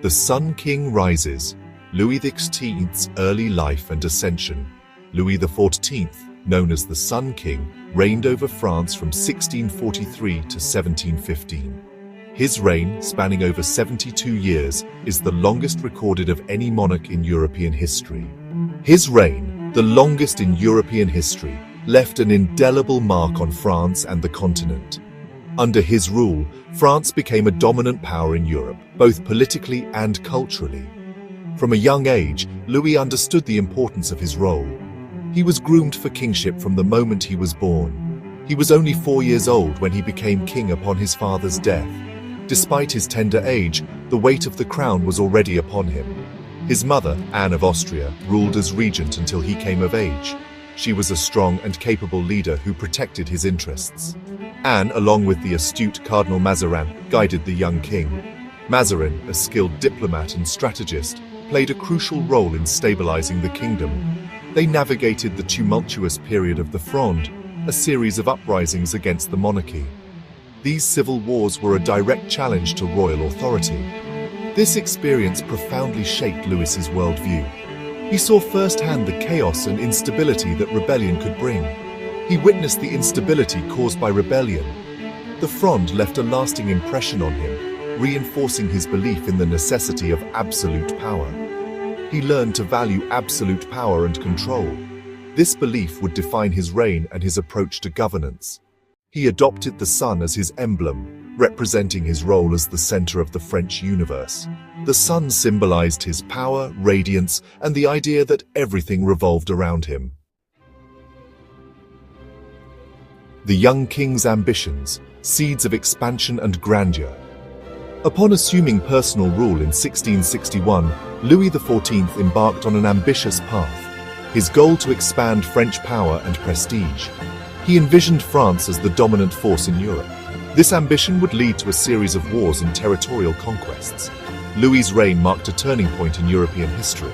The Sun King rises. Louis XIV's early life and ascension. Louis XIV, known as the Sun King, reigned over France from 1643 to 1715. His reign, spanning over 72 years, is the longest recorded of any monarch in European history. His reign, the longest in European history, left an indelible mark on France and the continent. Under his rule, France became a dominant power in Europe, both politically and culturally. From a young age, Louis understood the importance of his role. He was groomed for kingship from the moment he was born. He was only 4 years old when he became king upon his father's death. Despite his tender age, the weight of the crown was already upon him. His mother, Anne of Austria, ruled as regent until he came of age. She was a strong and capable leader who protected his interests. Anne, along with the astute Cardinal Mazarin, guided the young king. Mazarin, a skilled diplomat and strategist, played a crucial role in stabilizing the kingdom. They navigated the tumultuous period of the Fronde, a series of uprisings against the monarchy. These civil wars were a direct challenge to royal authority. This experience profoundly shaped Louis's worldview. He saw firsthand the chaos and instability that rebellion could bring. He witnessed the instability caused by rebellion. The Fronde left a lasting impression on him, reinforcing his belief in the necessity of absolute power. He learned to value absolute power and control. This belief would define his reign and his approach to governance. He adopted the sun as his emblem, representing his role as the center of the French universe. The sun symbolized his power, radiance, and the idea that everything revolved around him. The young king's ambitions, seeds of expansion and grandeur. Upon assuming personal rule in 1661, Louis XIV embarked on an ambitious path, his goal to expand French power and prestige. He envisioned France as the dominant force in Europe. This ambition would lead to a series of wars and territorial conquests. Louis's reign marked a turning point in European history.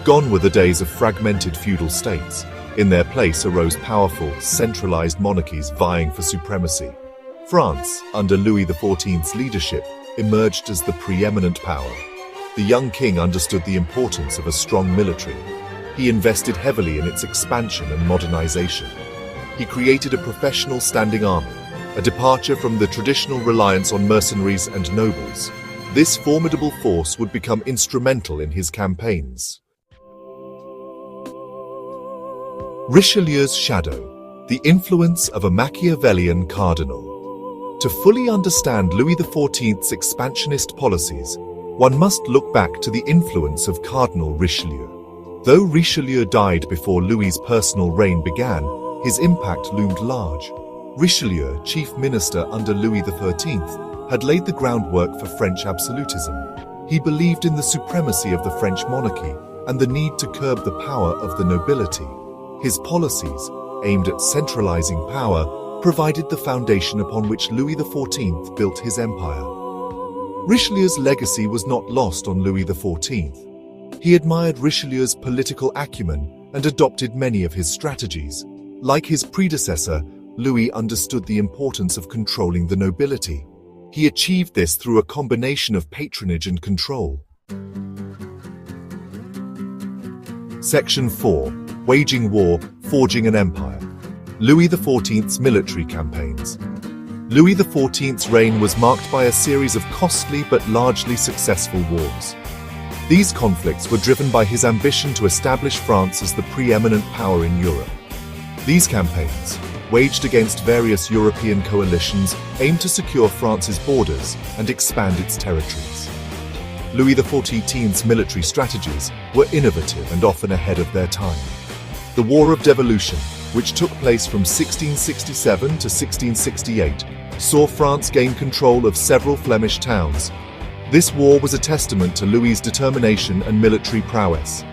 Gone were the days of fragmented feudal states. In their place arose powerful, centralized monarchies vying for supremacy. France, under Louis XIV's leadership, emerged as the preeminent power. The young king understood the importance of a strong military. He invested heavily in its expansion and modernization. He created a professional standing army, a departure from the traditional reliance on mercenaries and nobles. This formidable force would become instrumental in his campaigns. Richelieu's shadow, the influence of a Machiavellian cardinal. To fully understand Louis XIV's expansionist policies, one must look back to the influence of Cardinal Richelieu. Though Richelieu died before Louis's personal reign began, his impact loomed large. Richelieu, chief minister under Louis XIII, had laid the groundwork for French absolutism. He believed in the supremacy of the French monarchy and the need to curb the power of the nobility. His policies, aimed at centralizing power, provided the foundation upon which Louis XIV built his empire. Richelieu's legacy was not lost on Louis XIV. He admired Richelieu's political acumen and adopted many of his strategies. Like his predecessor, Louis understood the importance of controlling the nobility. He achieved this through a combination of patronage and control. Section 4. Waging War, Forging an Empire. Louis XIV's military campaigns. Louis XIV's reign was marked by a series of costly but largely successful wars. These conflicts were driven by his ambition to establish France as the preeminent power in Europe. These campaigns, waged against various European coalitions, aimed to secure France's borders and expand its territories. Louis XIV's military strategies were innovative and often ahead of their time. The War of Devolution, which took place from 1667 to 1668, saw France gain control of several Flemish towns. This war was a testament to Louis's determination and military prowess.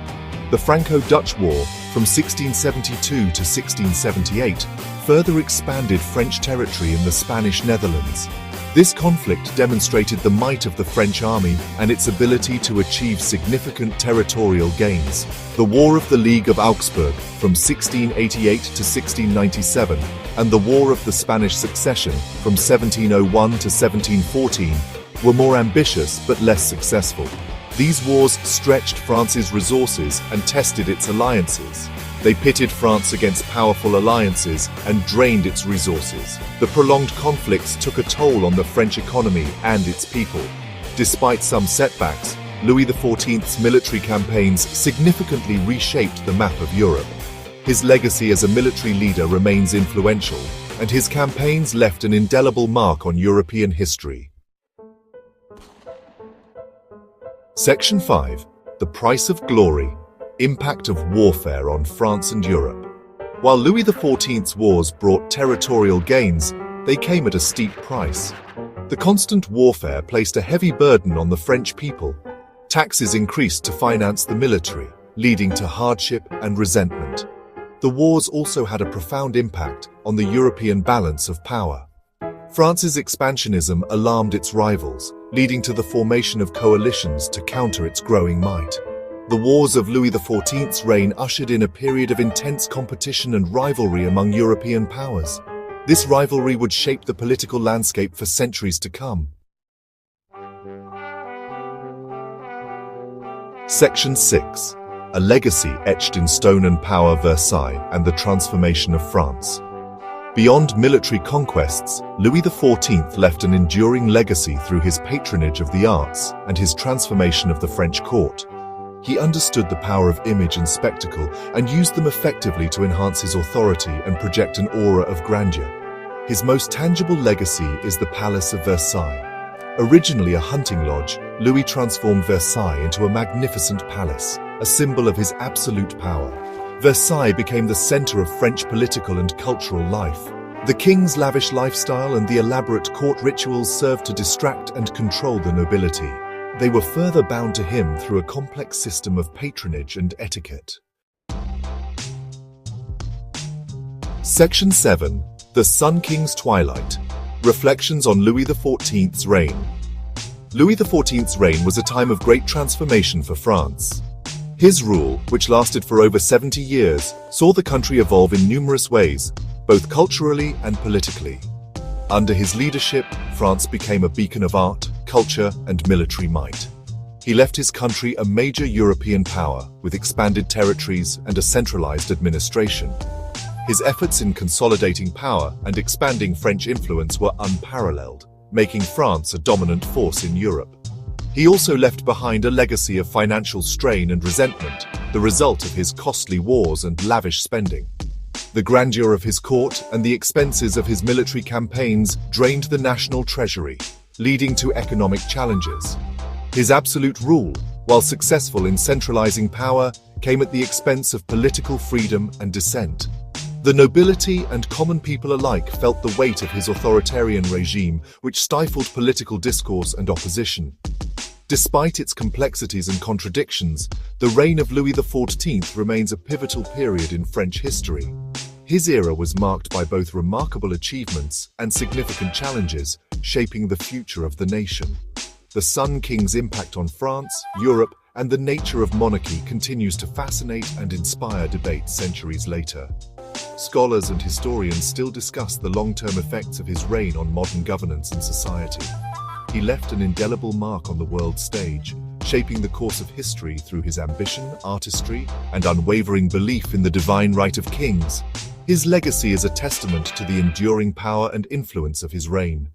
The Franco-Dutch War, from 1672 to 1678, further expanded French territory in the Spanish Netherlands. This conflict demonstrated the might of the French army and its ability to achieve significant territorial gains. The War of the League of Augsburg, from 1688 to 1697, and the War of the Spanish Succession, from 1701 to 1714, were more ambitious but less successful. These wars stretched France's resources and tested its alliances. They pitted France against powerful alliances and drained its resources. The prolonged conflicts took a toll on the French economy and its people. Despite some setbacks, Louis XIV's military campaigns significantly reshaped the map of Europe. His legacy as a military leader remains influential, and his campaigns left an indelible mark on European history. Section 5. The Price of Glory. Impact of warfare on France and Europe. While Louis XIV's wars brought territorial gains, they came at a steep price. The constant warfare placed a heavy burden on the French people. Taxes increased to finance the military, leading to hardship and resentment. The wars also had a profound impact on the European balance of power. France's expansionism alarmed its rivals, leading to the formation of coalitions to counter its growing might. The wars of Louis XIV's reign ushered in a period of intense competition and rivalry among European powers. This rivalry would shape the political landscape for centuries to come. Section 6. A legacy etched in stone and power. Versailles and the transformation of France. Beyond military conquests, Louis XIV left an enduring legacy through his patronage of the arts and his transformation of the French court. He understood the power of image and spectacle and used them effectively to enhance his authority and project an aura of grandeur. His most tangible legacy is the Palace of Versailles. Originally a hunting lodge, Louis transformed Versailles into a magnificent palace, a symbol of his absolute power. Versailles became the center of French political and cultural life. The king's lavish lifestyle and the elaborate court rituals served to distract and control the nobility. They were further bound to him through a complex system of patronage and etiquette. Section 7. The Sun King's Twilight. Reflections on Louis XIV's reign. Louis XIV's reign was a time of great transformation for France. His rule, which lasted for over 70 years, saw the country evolve in numerous ways, both culturally and politically. Under his leadership, France became a beacon of art, culture, and military might. He left his country a major European power, with expanded territories and a centralized administration. His efforts in consolidating power and expanding French influence were unparalleled, making France a dominant force in Europe. He also left behind a legacy of financial strain and resentment, the result of his costly wars and lavish spending. The grandeur of his court and the expenses of his military campaigns drained the national treasury, leading to economic challenges. His absolute rule, while successful in centralizing power, came at the expense of political freedom and dissent. The nobility and common people alike felt the weight of his authoritarian regime, which stifled political discourse and opposition. Despite its complexities and contradictions, the reign of Louis XIV remains a pivotal period in French history. His era was marked by both remarkable achievements and significant challenges, shaping the future of the nation. The Sun King's impact on France, Europe, and the nature of monarchy continues to fascinate and inspire debate centuries later. Scholars and historians still discuss the long-term effects of his reign on modern governance and society. He left an indelible mark on the world stage, shaping the course of history through his ambition, artistry, and unwavering belief in the divine right of kings. His legacy is a testament to the enduring power and influence of his reign.